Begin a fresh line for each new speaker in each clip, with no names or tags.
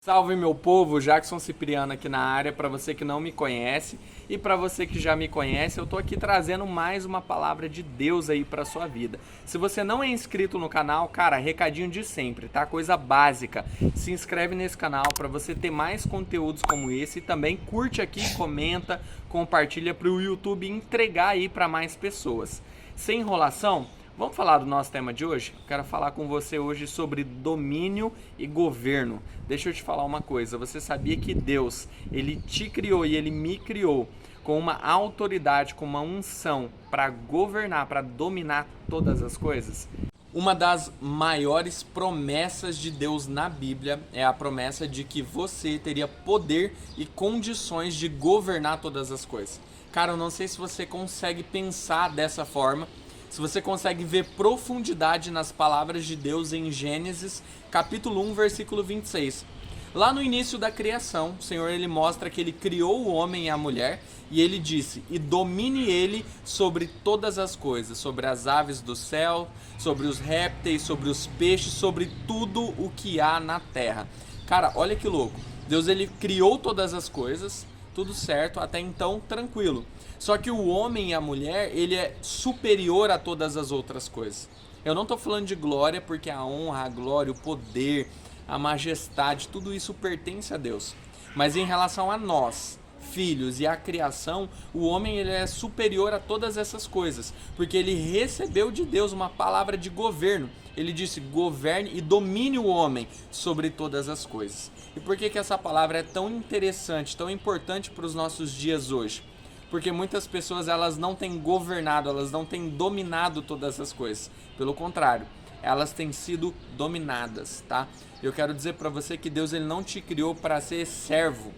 Salve meu povo, Jackson Cipriano aqui na área, para você que não me conhece e para você que já me conhece, eu tô aqui trazendo mais uma palavra de Deus aí para sua vida. Se você não é inscrito no canal, cara, recadinho de sempre, tá? Coisa básica. Se inscreve nesse canal para você ter mais conteúdos como esse e também curte aqui, comenta, compartilha para o YouTube entregar aí para mais pessoas. Sem enrolação, vamos falar do nosso tema de hoje? Eu quero falar com você hoje sobre domínio e governo. Deixa eu te falar uma coisa, você sabia que Deus, Ele te criou e Ele me criou com uma autoridade, com uma unção para governar, para dominar todas as coisas? Uma das maiores promessas de Deus na Bíblia é a promessa de que você teria poder e condições de governar todas as coisas. Cara, eu não sei se você consegue pensar dessa forma, se você consegue ver profundidade nas palavras de Deus em Gênesis, capítulo 1, versículo 26. Lá no início da criação, o Senhor ele mostra que ele criou o homem e a mulher e ele disse: "E domine ele sobre todas as coisas, sobre as aves do céu, sobre os répteis, sobre os peixes, sobre tudo o que há na terra." Cara, olha que louco. Deus ele criou todas as coisas, tudo certo, até então tranquilo. Só que o homem e a mulher, ele é superior a todas as outras coisas. Eu não estou falando de glória, porque a honra, a glória, o poder, a majestade, tudo isso pertence a Deus. Mas em relação a nós, filhos, e a criação, o homem ele é superior a todas essas coisas, porque ele recebeu de Deus uma palavra de governo. Ele disse: governe e domine o homem sobre todas as coisas. E por que essa palavra é tão interessante, tão importante para os nossos dias hoje? Porque muitas pessoas elas não têm governado, elas não têm dominado todas as coisas. Pelo contrário, elas têm sido dominadas, tá? Eu quero dizer para você que Deus ele não te criou para ser servo,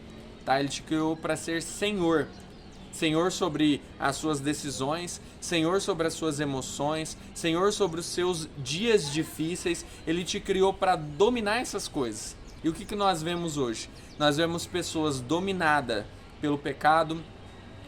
tá? Ele te criou para ser Senhor. Senhor sobre as suas decisões, Senhor sobre as suas emoções, Senhor sobre os seus dias difíceis. Ele te criou para dominar essas coisas. E o que nós vemos hoje? Nós vemos pessoas dominadas pelo pecado.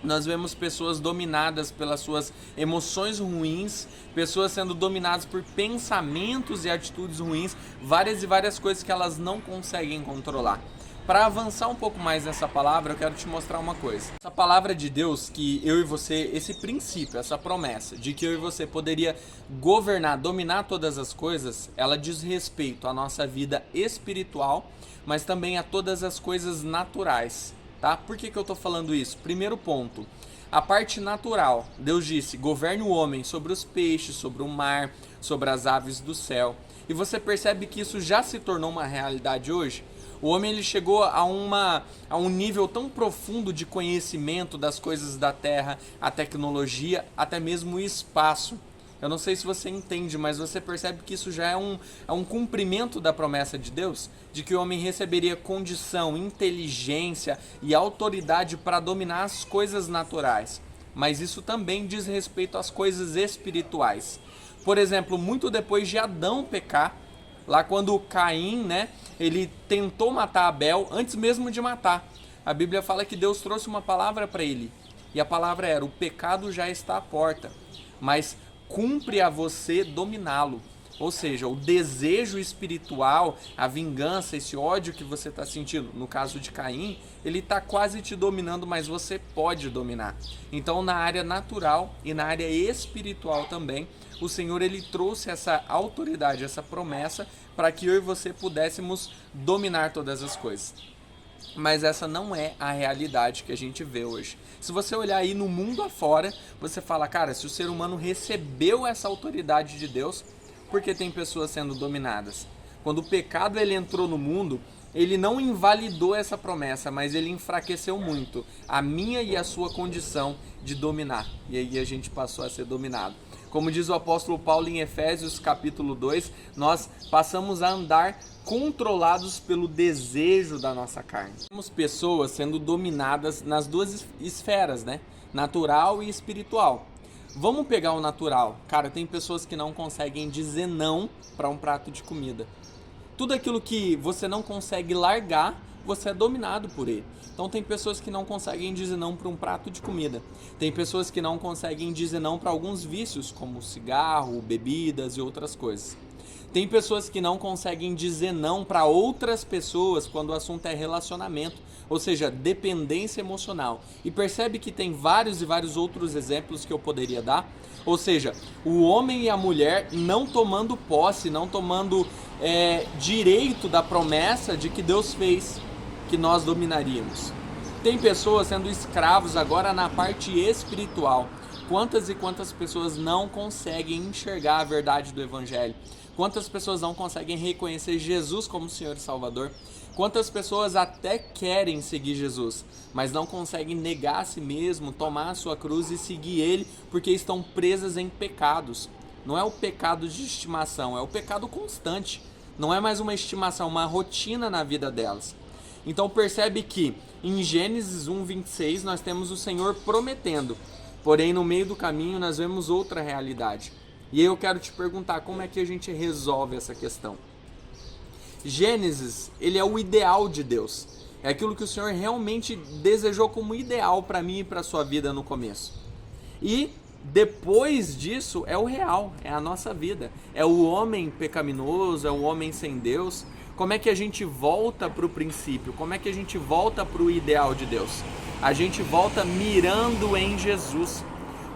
Nós vemos pessoas dominadas pelas suas emoções ruins, pessoas sendo dominadas por pensamentos e atitudes ruins, várias e várias coisas que elas não conseguem controlar. Para avançar um pouco mais nessa palavra, eu quero te mostrar uma coisa. Essa palavra de Deus, que eu e você, esse princípio, essa promessa de que eu e você poderia governar, dominar todas as coisas, ela diz respeito à nossa vida espiritual, mas também a todas as coisas naturais. Tá? Por que eu estou falando isso? Primeiro ponto, a parte natural. Deus disse: governe o homem sobre os peixes, sobre o mar, sobre as aves do céu. E você percebe que isso já se tornou uma realidade hoje? O homem ele chegou a um nível tão profundo de conhecimento das coisas da terra, a tecnologia, até mesmo o espaço. Eu não sei se você entende, mas você percebe que isso já é um cumprimento da promessa de Deus, de que o homem receberia condição, inteligência e autoridade para dominar as coisas naturais. Mas isso também diz respeito às coisas espirituais. Por exemplo, muito depois de Adão pecar, lá quando Caim, né, ele tentou matar Abel, antes mesmo de matar, a Bíblia fala que Deus trouxe uma palavra para ele. E a palavra era: o pecado já está à porta, mas cumpre a você dominá-lo. Ou seja, o desejo espiritual, a vingança, esse ódio que você está sentindo, no caso de Caim, ele está quase te dominando, mas você pode dominar. Então, na área natural e na área espiritual também, o Senhor ele trouxe essa autoridade, essa promessa, para que eu e você pudéssemos dominar todas as coisas. Mas essa não é a realidade que a gente vê hoje. Se você olhar aí no mundo afora, você fala: cara, se o ser humano recebeu essa autoridade de Deus, por que tem pessoas sendo dominadas? Quando o pecado ele entrou no mundo, ele não invalidou essa promessa, mas ele enfraqueceu muito a minha e a sua condição de dominar. E aí a gente passou a ser dominado. Como diz o apóstolo Paulo em Efésios capítulo 2, nós passamos a andar controlados pelo desejo da nossa carne. Temos pessoas sendo dominadas nas duas esferas, né? Natural e espiritual. Vamos pegar o natural. Cara, tem pessoas que não conseguem dizer não para um prato de comida. Tudo aquilo que você não consegue largar, você é dominado por ele. Então tem pessoas que não conseguem dizer não para um prato de comida. Tem pessoas que não conseguem dizer não para alguns vícios, como cigarro, bebidas e outras coisas. Tem pessoas que não conseguem dizer não para outras pessoas quando o assunto é relacionamento, ou seja, dependência emocional. E percebe que tem vários e vários outros exemplos que eu poderia dar. Ou seja, o homem e a mulher não tomando posse, não tomando direito da promessa de que Deus fez, que nós dominaríamos. Tem pessoas sendo escravos agora na parte espiritual. Quantas e quantas pessoas não conseguem enxergar a verdade do Evangelho? Quantas pessoas não conseguem reconhecer Jesus como Senhor e Salvador? Quantas pessoas até querem seguir Jesus, mas não conseguem negar a si mesmo, tomar a sua cruz e seguir Ele porque estão presas em pecados. Não é o pecado de estimação, é o pecado constante. Não é mais uma estimação, uma rotina na vida delas. Então percebe que em Gênesis 1:26 nós temos o Senhor prometendo, porém no meio do caminho nós vemos outra realidade. E aí eu quero te perguntar, como é que a gente resolve essa questão? Gênesis, ele é o ideal de Deus. É aquilo que o Senhor realmente desejou como ideal para mim e para a sua vida no começo. E depois disso é o real, é a nossa vida. É o homem pecaminoso, é o homem sem Deus. Como é que a gente volta para o princípio? Como é que a gente volta para o ideal de Deus? A gente volta mirando em Jesus.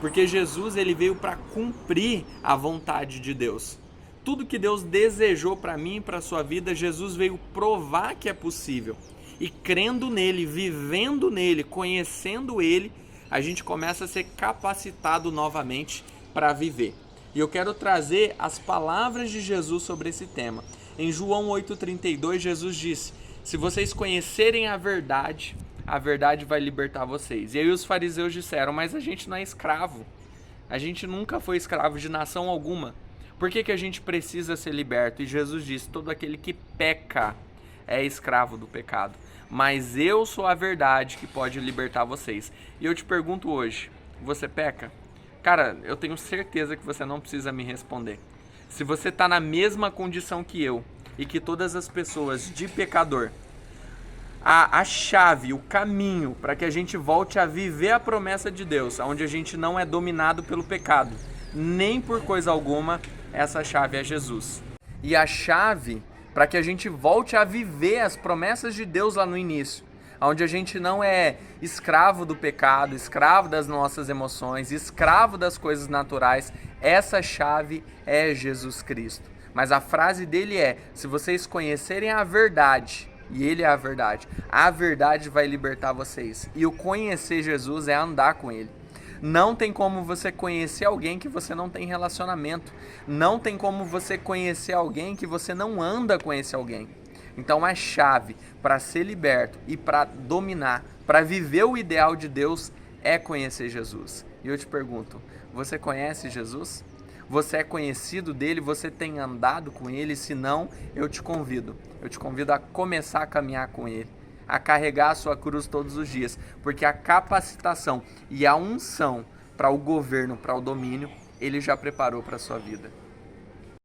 Porque Jesus ele veio para cumprir a vontade de Deus. Tudo que Deus desejou para mim e para a sua vida, Jesus veio provar que é possível. E crendo nele, vivendo nele, conhecendo ele, a gente começa a ser capacitado novamente para viver. E eu quero trazer as palavras de Jesus sobre esse tema. Em João 8,32, Jesus disse: se vocês conhecerem a verdade vai libertar vocês. E aí os fariseus disseram: mas a gente não é escravo. A gente nunca foi escravo de nação alguma. Por que a gente precisa ser liberto? E Jesus disse: todo aquele que peca é escravo do pecado. Mas eu sou a verdade que pode libertar vocês. E eu te pergunto hoje, você peca? Cara, eu tenho certeza que você não precisa me responder. Se você está na mesma condição que eu e que todas as pessoas de pecador, a chave, o caminho para que a gente volte a viver a promessa de Deus, onde a gente não é dominado pelo pecado, nem por coisa alguma, essa chave é Jesus. E a chave para que a gente volte a viver as promessas de Deus lá no início, onde a gente não é escravo do pecado, escravo das nossas emoções, escravo das coisas naturais, essa chave é Jesus Cristo. Mas a frase dele é: se vocês conhecerem a verdade, e ele é a verdade vai libertar vocês. E o conhecer Jesus é andar com ele. Não tem como você conhecer alguém que você não tem relacionamento. Não tem como você conhecer alguém que você não anda com esse alguém. Então a chave para ser liberto e para dominar, para viver o ideal de Deus, é conhecer Jesus. E eu te pergunto, você conhece Jesus? Você é conhecido dele? Você tem andado com ele? Se não, eu te convido a começar a caminhar com ele, a carregar a sua cruz todos os dias, porque a capacitação e a unção para o governo, para o domínio, ele já preparou para a sua vida.